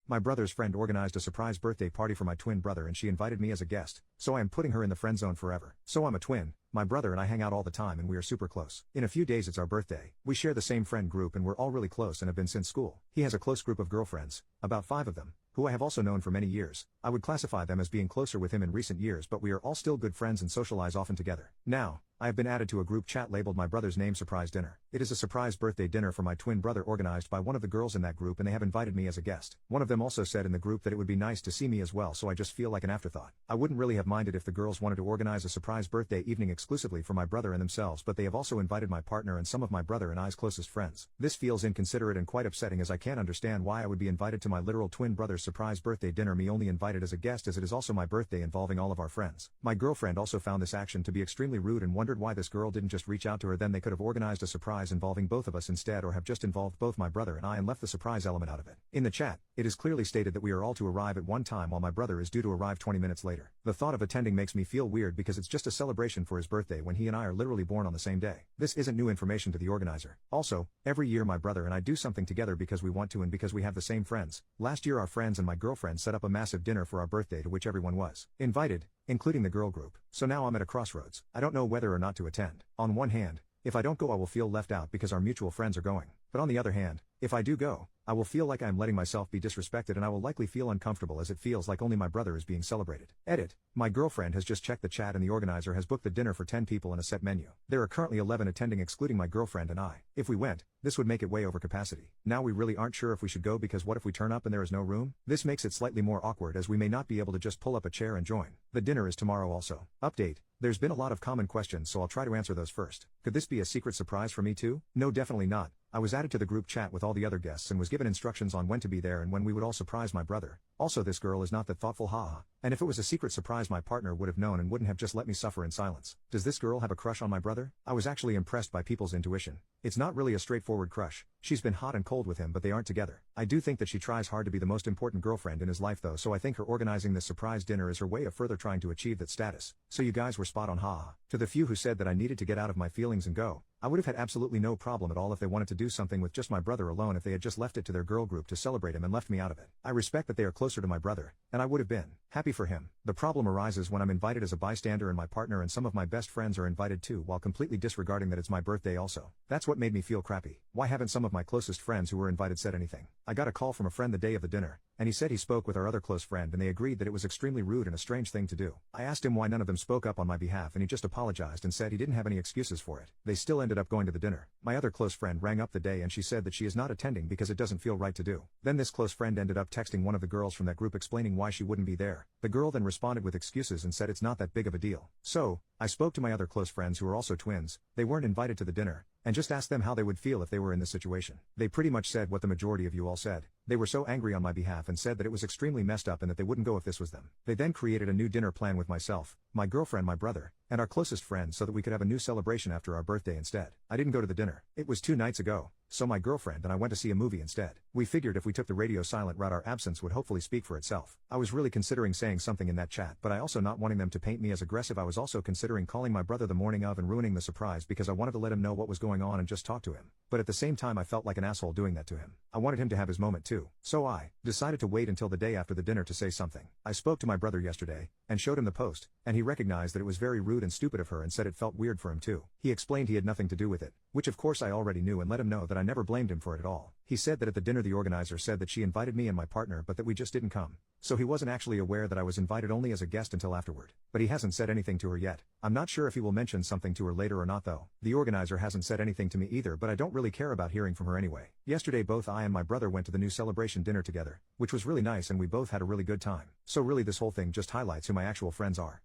My brother's friend organized a surprise birthday party for my twin brother and she invited me as a guest, so I am putting her in the friend zone forever. So I'm a twin, my brother and I hang out all the time and we are super close. In a few days it's our birthday. We share the same friend group and we're all really close and have been since school. He has a close group of girlfriends, about 5 of them, who I have also known for many years. I would classify them as being closer with him in recent years, but we are all still good friends and socialize often together. Now, I have been added to a group chat labeled my brother's name surprise dinner. It is a surprise birthday dinner for my twin brother organized by one of the girls in that group and they have invited me as a guest. One of them also said in the group that it would be nice to see me as well, so I just feel like an afterthought. I wouldn't really have minded if the girls wanted to organize a surprise birthday evening exclusively for my brother and themselves, but they have also invited my partner and some of my brother and I's closest friends. This feels inconsiderate and quite upsetting as I can't understand why I would be invited to my literal twin brother's surprise birthday dinner, me only invited as a guest, as it is also my birthday involving all of our friends. My girlfriend also found this action to be extremely rude and wondered why this girl didn't just reach out to her. Then they could have organized a surprise involving both of us instead, or have just involved both my brother and I and left the surprise element out of it. In the chat, it is clearly stated that we are all to arrive at one time while my brother is due to arrive 20 minutes later. The thought of attending makes me feel weird because it's just a celebration for his birthday when he and I are literally born on the same day. This isn't new information to the organizer. Also, every year my brother and I do something together because we want to and because we have the same friends. Last year our friends and my girlfriend set up a massive dinner for our birthday to which everyone was invited, including the girl group. So now I'm at a crossroads. I don't know whether or not to attend. On one hand, if I don't go I will feel left out because our mutual friends are going. But on the other hand, if I do go, I will feel like I am letting myself be disrespected and I will likely feel uncomfortable as it feels like only my brother is being celebrated. Edit. My girlfriend has just checked the chat and the organizer has booked the dinner for 10 people and a set menu. There are currently 11 attending excluding my girlfriend and I. If we went, this would make it way over capacity. Now we really aren't sure if we should go because what if we turn up and there is no room? This makes it slightly more awkward as we may not be able to just pull up a chair and join. The dinner is tomorrow also. Update. There's been a lot of common questions so I'll try to answer those first. Could this be a secret surprise for me too? No, definitely not. I was added to the group chat with all the other guests and was given instructions on when to be there and when we would all surprise my brother. Also, this girl is not that thoughtful, haha. And if it was a secret surprise my partner would have known and wouldn't have just let me suffer in silence. Does this girl have a crush on my brother? I was actually impressed by people's intuition. It's not really a straightforward crush. She's been hot and cold with him but they aren't together. I do think that she tries hard to be the most important girlfriend in his life though, so I think her organizing this surprise dinner is her way of further trying to achieve that status. So you guys were spot on, haha. To the few who said that I needed to get out of my feelings and go, I would have had absolutely no problem at all if they wanted to do something with just my brother alone, if they had just left it to their girl group to celebrate him and left me out of it. I respect that they are closer to my brother, and I would have been happy for him. The problem arises when I'm invited as a bystander and my partner and some of my best friends are invited too while completely disregarding that it's my birthday also. That's what made me feel crappy. Why haven't some of my closest friends who were invited said anything? I got a call from a friend the day of the dinner, and he said he spoke with our other close friend and they agreed that it was extremely rude and a strange thing to do. I asked him why none of them spoke up on my behalf and he just apologized and said he didn't have any excuses for it. They still ended up going to the dinner. My other close friend rang up the day and she said that she is not attending because it doesn't feel right to do. Then this close friend ended up texting one of the girls from that group explaining why she wouldn't be there. The girl then responded with excuses and said it's not that big of a deal. So, I spoke to my other close friends who are also twins, they weren't invited to the dinner, and just asked them how they would feel if they were in this situation. They pretty much said what the majority of you all said. They were so angry on my behalf and said that it was extremely messed up and that they wouldn't go if this was them. They then created a new dinner plan with myself, my girlfriend, my brother, and our closest friend so that we could have a new celebration after our birthday instead. I didn't go to the dinner. It was 2 nights ago, so my girlfriend and I went to see a movie instead. We figured if we took the radio silent route our absence would hopefully speak for itself. I was really considering saying something in that chat, but I also not wanting them to paint me as aggressive. I was also considering calling my brother the morning of and ruining the surprise because I wanted to let him know what was going on and just talk to him. But at the same time I felt like an asshole doing that to him. I wanted him to have his moment too. So I decided to wait until the day after the dinner to say something. I spoke to my brother yesterday, and showed him the post, and he recognized that it was very rude and stupid of her and said it felt weird for him too. He explained he had nothing to do with it, which of course I already knew, and let him know that I never blamed him for it at all. He said that at the dinner the organizer said that she invited me and my partner but that we just didn't come. So he wasn't actually aware that I was invited only as a guest until afterward. But he hasn't said anything to her yet. I'm not sure if he will mention something to her later or not though. The organizer hasn't said anything to me either, but I don't really care about hearing from her anyway. Yesterday both I and my brother went to the new celebration dinner together, which was really nice and we both had a really good time. So really this whole thing just highlights who my actual friends are.